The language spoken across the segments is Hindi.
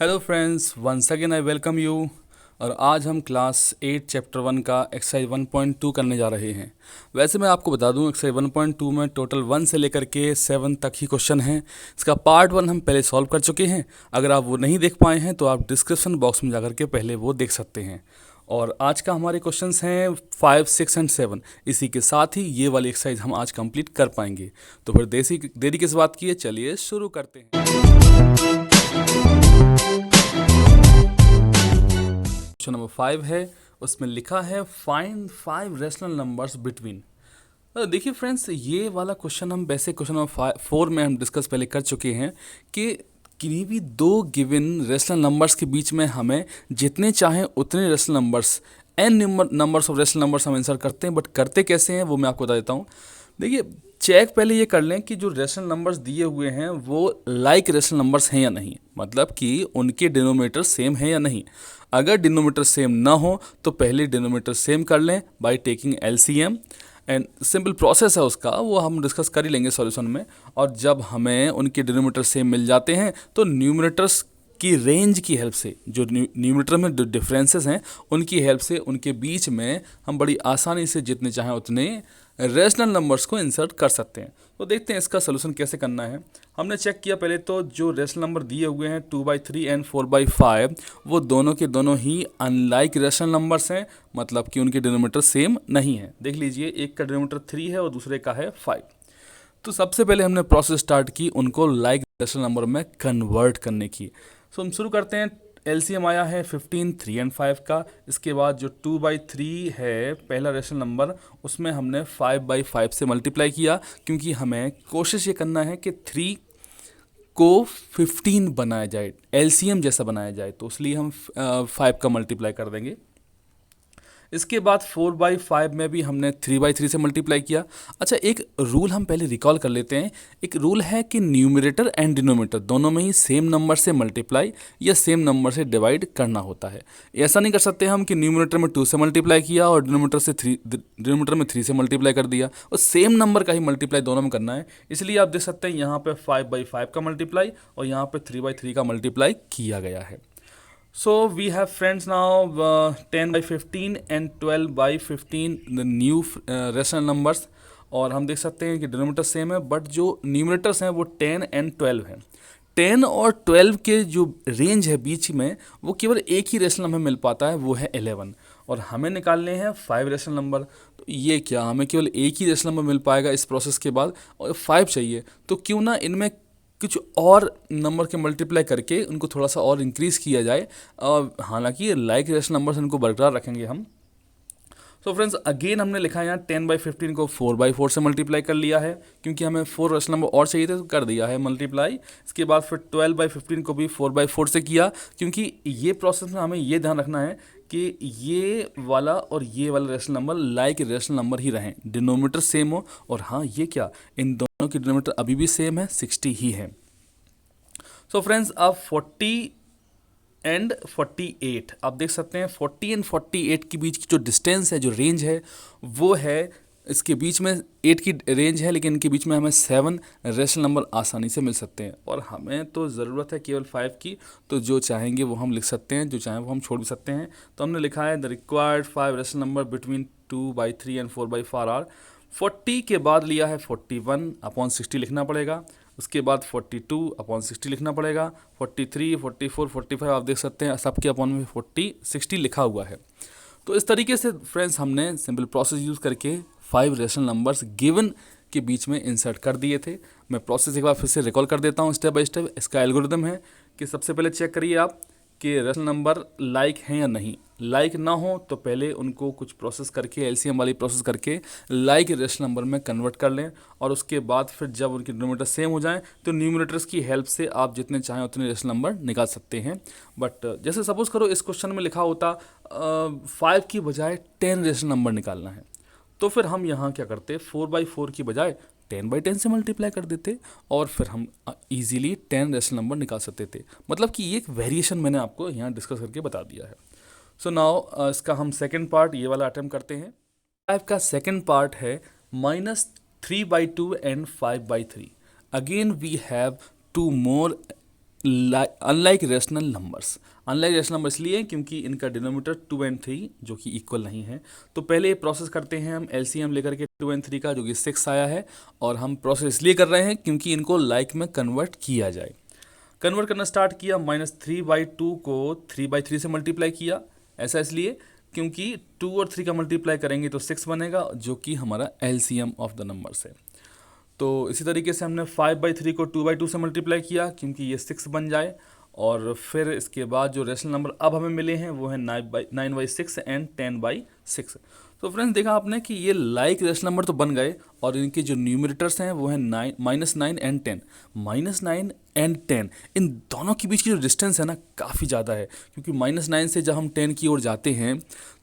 Hello friends, once again I welcome you. और आज हम क्लास 8 चैप्टर 1 का एक्सरसाइज 1.2 करने जा रहे हैं। वैसे मैं आपको बता दूं, एक्सरसाइज 1.2 में टोटल 1 से लेकर के 7 तक ही क्वेश्चन हैं। इसका पार्ट 1 हम पहले सॉल्व कर चुके हैं। अगर आप वो नहीं देख पाए हैं तो आप डिस्क्रिप्शन बॉक्स में जाकर के पहले वो देख सकते हैं। और आज का हमारे क्वेश्चंस हैं 5, 6 एंड 7। इसी के साथ ही ये वाली एक्सरसाइज हम आज कंप्लीट कर पाएंगे। तो फिर देरी किस बात की है, चलिए शुरू करते हैं। क्वेश्चन नंबर 5 है, उसमें लिखा है फाइंड 5 रैशनल नंबर्स बिटवीन। देखिए फ्रेंड्स, ये वाला क्वेश्चन हम वैसे क्वेश्चन नंबर 4 में हम डिस्कस पहले कर चुके हैं कि किन्हीं भी दो गिवन रैशनल नंबर्स के बीच में हमें जितने चाहें उतने rational numbers an numbers of rational numbers हम आंसर करते हैं। बट करते कैसे हैं वो मैं आपको बता देता हूँ। देखिए, चेक पहले ये कर लें कि जो रैशनल नंबर्स दिए हुए हैं वो लाइक रैशनल नंबर्स हैं या नहीं, मतलब कि उनके डिनोमिनेटर सेम है या नहीं। अगर डिनोमिनेटर सेम ना हो तो पहले डिनोमिनेटर सेम कर लें by taking LCM. And simple process है उसका, वो हम डिस्कस कर ही लेंगे सॉल्यूशन में। और जब हमें उनके डिनोमिनेटर सेम मिल जाते हैं तो न्यूमरेटर्स की रेंज की हेल्प से, जो न्यूमरेटर में जो डिफरेंसेस हैं उनकी हेल्प से उनके बीच में हम बड़ी आसानी से जितने चाहें उतने रैशनल नंबर्स को इंसर्ट कर सकते हैं। तो देखते हैं इसका सोल्यूशन कैसे करना है। हमने चेक किया पहले तो जो रैशनल नंबर दिए हुए हैं 2/3 एंड 4/5, वो दोनों के दोनों ही अनलाइक रैशनल नंबर्स हैं, मतलब कि उनके डिनोमिनेटर सेम नहीं है। देख लीजिए, एक का डिनोमिनेटर 3 है और दूसरे का है 5। तो सबसे पहले हमने प्रोसेस स्टार्ट की उनको लाइक रैशनल नंबर में कन्वर्ट करने की। सो हम शुरू करते हैं। एलसीएम आया है 15, 3 एंड 5 का। इसके बाद जो 2/3 है पहला रैशनल नंबर, उसमें हमने 5/5 से मल्टीप्लाई किया, क्योंकि हमें कोशिश ये करना है कि 3 को 15 बनाया जाए, एलसीएम जैसा बनाया जाए। तो इसलिए हम 5 का मल्टीप्लाई कर देंगे। इसके बाद 4/5 में भी हमने 3/3 से मल्टीप्लाई किया। अच्छा, एक रूल हम पहले रिकॉल कर लेते हैं। एक रूल है कि न्यूमरेटर एंड डिनोमिनेटर दोनों में ही सेम नंबर से मल्टीप्लाई या सेम नंबर से डिवाइड करना होता है। ऐसा नहीं कर सकते हम कि न्यूमरेटर में 2 से मल्टीप्लाई किया और डिनोमिनेटर में 3 से मल्टीप्लाई कर दिया। और सेम नंबर का ही मल्टीप्लाई दोनों में करना है। इसलिए आप देख सकते हैं यहाँ पे 5/5 का मल्टीप्लाई और यहाँ पे 3/3 का मल्टीप्लाई किया गया है। So we have friends now 10/15 and 12/15 the new rational numbers। और हम देख सकते हैं कि डिनोमिनेटर सेम है, बट जो न्यूमरेटर्स हैं वो 10 एंड 12 हैं। 10 और 12 के जो रेंज है बीच में, वो केवल एक ही रेशनल हमें मिल पाता है, वो है 11। और हमें निकालने हैं 5 रेशनल नंबर। तो ये क्या, हमें केवल एक ही रेशनल नंबर मिल पाएगा इस प्रोसेस के बाद, और 5 चाहिए। तो क्यों ना इनमें कुछ और नंबर के मल्टीप्लाई करके उनको थोड़ा सा और इंक्रीज़ किया जाए। हालांकि लाइक रेशनल नंबर्स इनको बरकरार रखेंगे हम। सो फ्रेंड्स, अगेन हमने लिखा है यहाँ 10/15 को 4/4 से मल्टीप्लाई कर लिया है, क्योंकि हमें 4 रेशनल नंबर और चाहिए थे तो कर दिया है मल्टीप्लाई। इसके बाद फिर 12/15 को भी 4/4 से किया, क्योंकि ये प्रोसेस में हमें ये ध्यान रखना है कि ये वाला और ये वाला rational number like rational number ही रहें, डिनोमिनेटर सेम हो। और हाँ, ये क्या, इन दोनों की डिनोमिनेटर अभी भी सेम है, 60 ही है। सो फ्रेंड्स, अब 40 एंड 48 आप देख सकते हैं। 40 एंड 48 के बीच की जो डिस्टेंस है, जो रेंज है, वो है, इसके बीच में 8 की रेंज है, लेकिन इनके बीच में हमें 7 रेशनल नंबर आसानी से मिल सकते हैं। और हमें तो ज़रूरत है केवल 5 की, तो जो चाहेंगे वो हम लिख सकते हैं, जो चाहें वो हम छोड़ भी सकते हैं। तो हमने लिखा है the required 5 rational number between 2/3 and 4/4 are. 40 के बाद लिया है 41/60 लिखना पड़ेगा। उसके बाद 42/60 लिखना पड़ेगा। 43, 44, 45 आप देख सकते हैं सबके अपॉन में 60 लिखा हुआ है। तो इस तरीके से फ्रेंड्स हमने सिंपल प्रोसेस यूज़ करके 5 रेशनल नंबर्स गिवन के बीच में इंसर्ट कर दिए थे। मैं प्रोसेस एक बार फिर से रिकॉल कर देता हूँ स्टेप बाय स्टेप। इसका एल्गोरिदम है कि सबसे पहले चेक करिए आप कि रेशनल नंबर लाइक हैं या नहीं। लाइक ना हो तो पहले उनको कुछ प्रोसेस करके, एलसीएम वाली प्रोसेस करके लाइक रेशनल नंबर में कन्वर्ट कर लें। और उसके बाद फिर जब उनके डिनोमिनेटर सेम हो जाएं तो न्यूमरेटर्स की हेल्प से आप जितने चाहें उतने रेशनल नंबर निकाल सकते हैं। बट जैसे सपोज करो इस क्वेश्चन में लिखा होता 5 की बजाय 10 रेशनल नंबर निकालना है, तो फिर हम यहाँ क्या करते, 4/4 की बजाय 10/10 से मल्टीप्लाई कर देते और फिर हम इजीली 10 रेशनल नंबर निकाल सकते थे। मतलब कि ये एक वेरिएशन मैंने आपको यहाँ डिस्कस करके बता दिया है। सो नाउ इसका हम सेकेंड पार्ट ये वाला अटेम्प्ट करते हैं। 5 का सेकेंड पार्ट है -3/2 and 5/3। Again we have 2 more unlike rational numbers. Unlike rational number इसलिए क्योंकि इनका डिनोमिनेटर 2 एंड 3 जो कि इक्वल नहीं है। तो पहले ये प्रोसेस करते हैं हम एलसीएम लेकर के 2 एंड 3 का, जो कि 6 आया है, और हम प्रोसेस इसलिए कर रहे हैं क्योंकि इनको लाइक में कन्वर्ट किया जाए। कन्वर्ट करना स्टार्ट किया, -3/2 को 3/3 से मल्टीप्लाई किया। ऐसा इसलिए क्योंकि 2 और 3 का मल्टीप्लाई करेंगे तो 6 बनेगा, जो कि हमारा एलसीएम ऑफ द नंबर्स है। तो इसी तरीके से हमने 5/3 को 2/2 से मल्टीप्लाई किया क्योंकि ये 6 बन जाए। और फिर इसके बाद जो रेशनल नंबर अब हमें मिले हैं वो है 9/6 एंड 10/6। तो फ्रेंड्स देखा आपने कि ये लाइक रेशनल नंबर तो बन गए, और इनके जो न्यूमरेटर्स हैं वो है -9 एंड 10। -9 एंड 10, इन दोनों के बीच की जो डिस्टेंस है ना, काफ़ी ज़्यादा है, क्योंकि -9 से जब हम 10 की ओर जाते हैं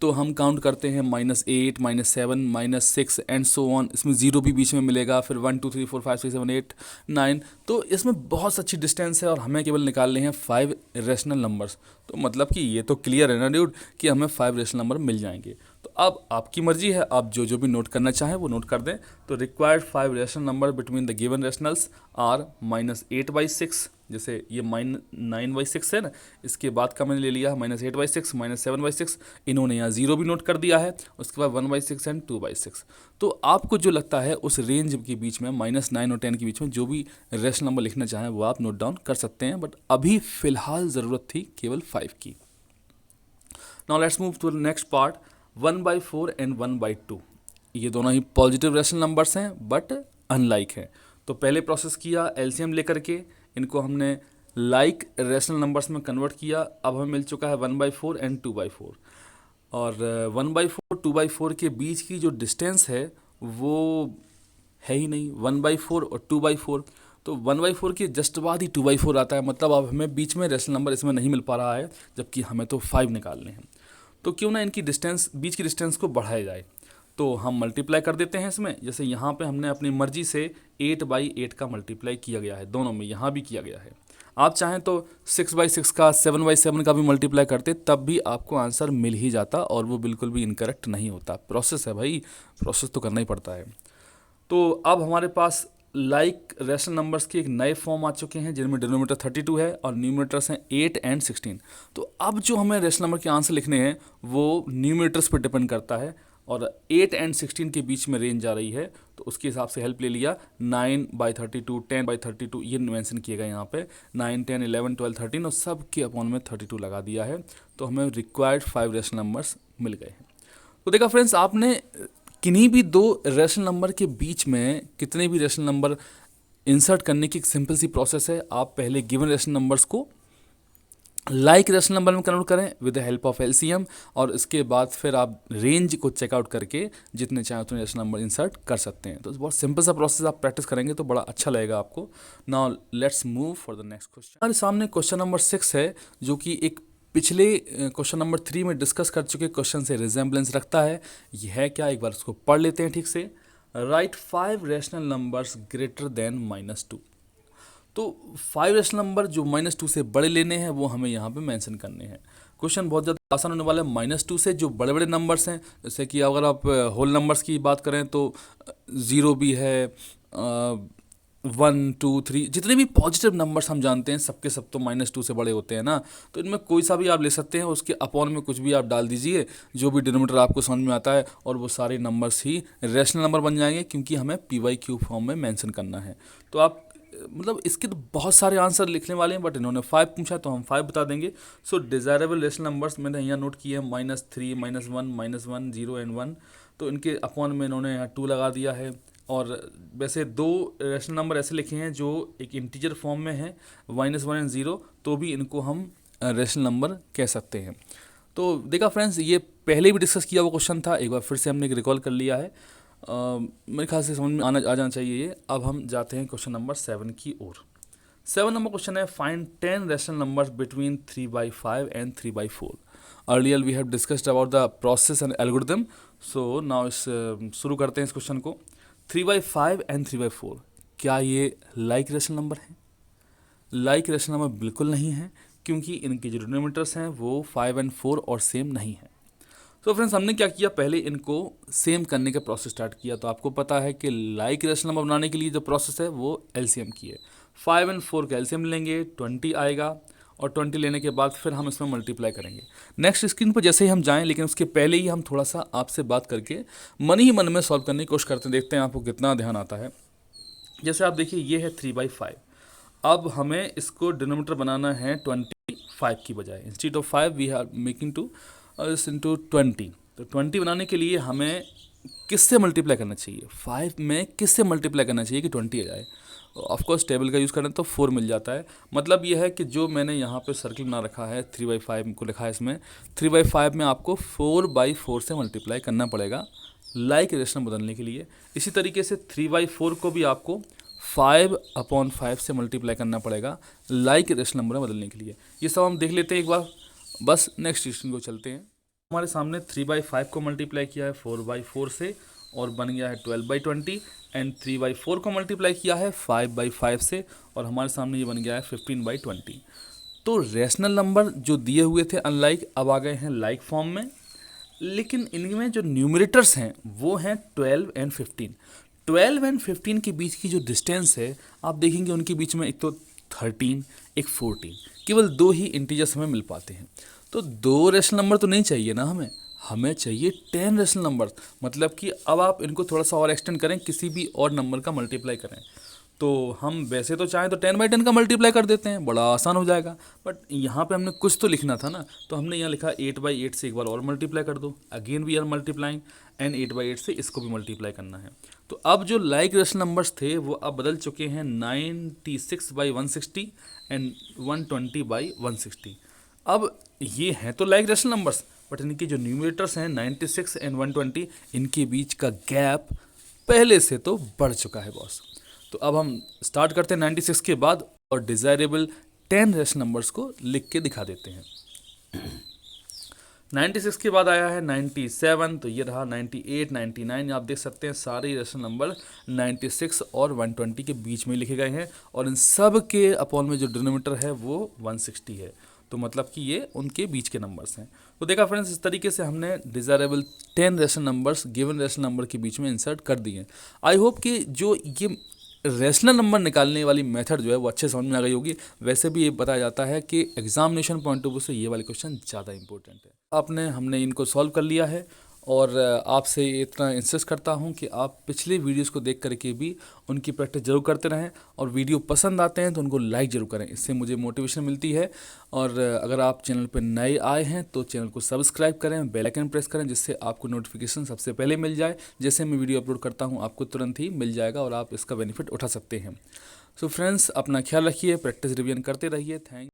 तो हम काउंट करते हैं -8, -7, -6 एंड सो ऑन। इसमें जीरो भी बीच में मिलेगा, फिर 1 2 3 4 5 6 7 8 9। तो इसमें बहुत अच्छी डिस्टेंस है, और हमें केवल निकालने हैं 5 रेशनल नंबर्स। तो मतलब कि ये तो क्लियर है ना ड्यूड कि हमें 5 रेशनल नंबर मिल जाएंगे। तो अब आपकी मर्जी है, आप जो जो भी नोट करना चाहें वो नोट कर दें। तो required 5 rational number between the given rationals are -8/6, जैसे ये -9/6 है ना, इसके बाद का मैंने ले लिया -8/6, -7/6, इन्होंने यहाँ जीरो भी नोट कर दिया है, उसके बाद 1/6 एंड 2/6। तो आपको जो लगता है उस रेंज के बीच में -9 और 10 के बीच में जो भी रेशनल नंबर लिखना चाहें वो आप नोट डाउन कर सकते हैं, बट अभी फ़िलहाल ज़रूरत थी केवल 5 की। Now let's move to the next part. 1/4 and 1/2, ये दोनों ही पॉजिटिव रेशनल नंबर्स हैं बट अनलाइक हैं। तो पहले प्रोसेस किया एलसीएम लेकर के, इनको हमने लाइक रेशनल नंबर्स में कन्वर्ट किया। अब हमें मिल चुका है 1/4 एंड 2/4, और 1/4 2/4 के बीच की जो डिस्टेंस है वो है ही नहीं, 1/4 और 2/4। तो 1/4 के जस्ट बाद ही 2/4 आता है, मतलब अब हमें बीच में रेशनल नंबर इसमें नहीं मिल पा रहा है, जबकि हमें तो 5 निकालने हैं। तो क्यों ना इनकी डिस्टेंस, बीच की डिस्टेंस को बढ़ाया जाए। तो हम मल्टीप्लाई कर देते हैं इसमें। जैसे यहाँ पे हमने अपनी मर्जी से 8/8 का मल्टीप्लाई किया गया है, दोनों में, यहाँ भी किया गया है। आप चाहें तो 6/6 का, 7/7 का भी मल्टीप्लाई करते, तब भी आपको आंसर मिल ही जाता, और वो बिल्कुल भी इनकरेक्ट नहीं होता। प्रोसेस है भाई, प्रोसेस तो करना ही पड़ता है। तो अब हमारे पास लाइक रेशनल नंबर्स के एक नए फॉर्म आ चुके हैं, जिनमें डिनोमिनेटर 32 है और न्यूमरेटर्स हैं 8 एंड 16। तो अब जो हमें रेशनल नंबर के आंसर लिखने हैं वो न्यूमरेटर्स पर डिपेंड करता है, और 8 एंड 16 के बीच में रेंज आ रही है, तो उसके हिसाब से हेल्प ले लिया। 9/32, 10/32 ये मेंशन किए गए यहाँ पे, 9, 10, 11, 12, 13, और सब के अपॉन में 32 लगा दिया है। तो हमें रिक्वायर्ड 5 रेशनल नंबर्स मिल गए हैं। तो देखा फ्रेंड्स, आपने किन्हीं भी दो रेशनल नंबर के बीच में कितने भी रेशनल नंबर इंसर्ट करने की एक सिंपल सी प्रोसेस है। आप पहले गिवन रेशनल नंबर्स को लाइक रेशनल नंबर में कन्वर्ट करें with the help of LCM, और इसके बाद फिर आप रेंज को चेकआउट करके जितने चाहें उतने रेशनल नंबर इंसर्ट कर सकते हैं। तो बहुत सिंपल सा प्रोसेस, आप प्रैक्टिस करेंगे तो बड़ा अच्छा लगेगा आपको। Now let's move for the next question. हमारे सामने क्वेश्चन नंबर 6 है, जो कि एक पिछले क्वेश्चन नंबर 3 में डिस्कस कर चुके क्वेश्चन से रिजेंबलेंस रखता है। यह है क्या, एक बार उसको पढ़ लेते हैं ठीक से। Right 5 rational numbers greater than -2। तो 5 रेशनल नंबर जो -2 से बड़े लेने हैं वो हमें यहाँ पे मेंशन करने हैं। क्वेश्चन बहुत ज़्यादा आसान होने वाला है। -2 से जो बड़े बड़े नंबर्स हैं, जैसे कि अगर आप होल नंबर्स की बात करें तो 0 भी है, 1 2 3, जितने भी पॉजिटिव नंबर्स हम जानते हैं सबके सब तो -2 से बड़े होते हैं ना। तो इनमें कोई सा भी आप ले सकते हैं, उसके अपॉन में कुछ भी आप डाल दीजिए, जो भी डिनोमिनेटर आपको समझ में आता है, और वो सारे नंबर्स ही रेशनल नंबर बन जाएंगे, क्योंकि हमें PYQ फॉर्म में मेंशन करना है। तो आप मतलब इसके तो बहुत सारे आंसर लिखने वाले हैं, बट इन्होंने 5 पूछा तो हम 5 बता देंगे। सो डिज़ायरेबल रेशनल नंबर्स मैंने यहाँ नोट किए हैं, -3, -1, -1, 0 एंड 1। तो इनके अपॉन में इन्होंने यहाँ 2 लगा दिया है। और वैसे 2 रेशनल नंबर ऐसे लिखे हैं जो एक इंटीजर फॉर्म में है, -1 एंड 0, तो भी इनको हम रेशनल नंबर कह सकते हैं। तो देखा फ्रेंड्स, ये पहले भी डिस्कस किया हुआ क्वेश्चन था, एक बार फिर से हमने रिकॉल कर लिया है। मेरे ख्याल से समझ में आ जाना चाहिए ये। अब हम जाते हैं क्वेश्चन नंबर 7 की ओर। 7 नंबर क्वेश्चन है, find 10 rational numbers between 3/5 and 3/4। Earlier we have discussed about the process and algorithm. So now शुरू करते हैं इस क्वेश्चन को। 3/5 एंड 3/4, क्या ये लाइक रेशनल नंबर है? लाइक रेशनल नंबर बिल्कुल नहीं है, क्योंकि इनके जो डिनोमिनेटर्स हैं वो 5 एंड 4 और सेम नहीं है। तो फ्रेंड्स, हमने क्या किया, पहले इनको सेम करने का प्रोसेस स्टार्ट किया। तो आपको पता है कि लाइक रेशनल नंबर बनाने के लिए जो प्रोसेस है वो एलसीएम की है। 5 एंड 4 कैल्शियम लेंगे, 20 आएगा, और 20 लेने के बाद फिर हम इसमें मल्टीप्लाई करेंगे। नेक्स्ट स्क्रीन पर जैसे ही हम जाएं, लेकिन उसके पहले ही हम थोड़ा सा आपसे बात करके मन ही मन में सॉल्व करने की कोशिश करते हैं, देखते हैं आपको कितना ध्यान आता है। जैसे आप देखिए ये है 3/5। अब हमें इसको डिनोमिनेटर बनाना है 25 की बजाय, instead of 5 we are making two into 20। तो 20 बनाने के लिए हमें किससे मल्टीप्लाई करना चाहिए, 5 में किससे मल्टीप्लाई करना चाहिए कि 20 आ जाए। ऑफकोर्स टेबल का यूज़ करें तो 4 मिल जाता है। मतलब यह है कि जो मैंने यहाँ पे सर्किल बना रखा है 3/5 को लिखा है इसमें, 3/5 में आपको 4/4 से मल्टीप्लाई करना पड़ेगा लाइक रेशनल बदलने के लिए। इसी तरीके से 3/4 को भी आपको 5/5 से मल्टीप्लाई करना पड़ेगा लाइक रेशनल नंबर में बदलने के लिए। ये सब हम देख लेते हैं एक बार, बस नेक्स्ट क्वेश्चन को चलते हैं। हमारे सामने 3/5 को मल्टीप्लाई किया है 4/4 से और बन गया है 12/20, एंड 3/4 को मल्टीप्लाई किया है 5/5 से और हमारे सामने ये बन गया है 15/20। तो रेशनल नंबर जो दिए हुए थे अनलाइक, अब आ गए हैं लाइक फॉर्म में, लेकिन इनमें जो न्यूमरेटर्स हैं वो हैं 12 एंड 15। 12 एंड 15 के बीच की जो डिस्टेंस है आप देखेंगे उनके बीच में एक तो 13, एक 14, केवल 2 ही इंटीजर्स हमें मिल पाते हैं। तो 2 रेशनल नंबर तो नहीं चाहिए ना हमें चाहिए 10 रेशनल नंबर। मतलब कि अब आप इनको थोड़ा सा और एक्सटेंड करें, किसी भी और नंबर का मल्टीप्लाई करें, तो हम वैसे तो चाहें तो 10/10 का मल्टीप्लाई कर देते हैं, बड़ा आसान हो जाएगा। बट यहाँ पे हमने कुछ तो लिखना था ना, तो हमने यहाँ लिखा 8/8 से एक बार और मल्टीप्लाई कर दो, again we are multiplying, and 8/8 से इसको भी मल्टीप्लाई करना है। तो अब जो लाइक रेशनल नंबर्स थे वो अब बदल चुके हैं 96/160 एंड 120/160। अब ये हैं तो लाइक रेशनल नंबर्स, बट इनके जो न्यूमरेटर्स हैं 96 एंड 120, इनके बीच का गैप पहले से तो बढ़ चुका है बॉस। तो अब हम स्टार्ट करते हैं 96 के बाद और डिज़ायरेबल 10 रेशनल नंबर्स को लिख के दिखा देते हैं। 96 के बाद आया है 97, तो ये रहा 98, 99। आप देख सकते हैं सारे रेशनल नंबर 96 और 120 के बीच में लिखे गए हैं, और इन सब के अपॉन में जो डिनोमिनेटर है वो 160 है। तो मतलब कि ये उनके बीच के नंबर्स हैं। तो देखा फ्रेंड्स, इस तरीके से हमने desirable 10 rational numbers given rational number के बीच में इंसर्ट कर दिए। आई होप कि जो ये रेशनल नंबर निकालने वाली मेथड जो है वो अच्छे समझ में आ गई होगी। वैसे भी ये बताया जाता है कि एग्जामिनेशन पॉइंट ऑफ व्यू से ये वाले क्वेश्चन ज़्यादा इंपॉर्टेंट है। हमने इनको सॉल्व कर लिया है, और आपसे इतना इंसिस्ट करता हूं कि आप पिछले वीडियोस को देख करके भी उनकी प्रैक्टिस जरूर करते रहें, और वीडियो पसंद आते हैं तो उनको लाइक जरूर करें, इससे मुझे मोटिवेशन मिलती है। और अगर आप चैनल पर नए आए हैं तो चैनल को सब्सक्राइब करें, बेल आइकन प्रेस करें, जिससे आपको नोटिफिकेशन सबसे पहले मिल जाए। जैसे मैं वीडियो अपलोड करता हूँ आपको तुरंत ही मिल जाएगा और आप इसका बेनिफिट उठा सकते हैं। सो फ्रेंड्स, अपना ख्याल रखिए, प्रैक्टिस रिवीजन करते रहिए। थैंक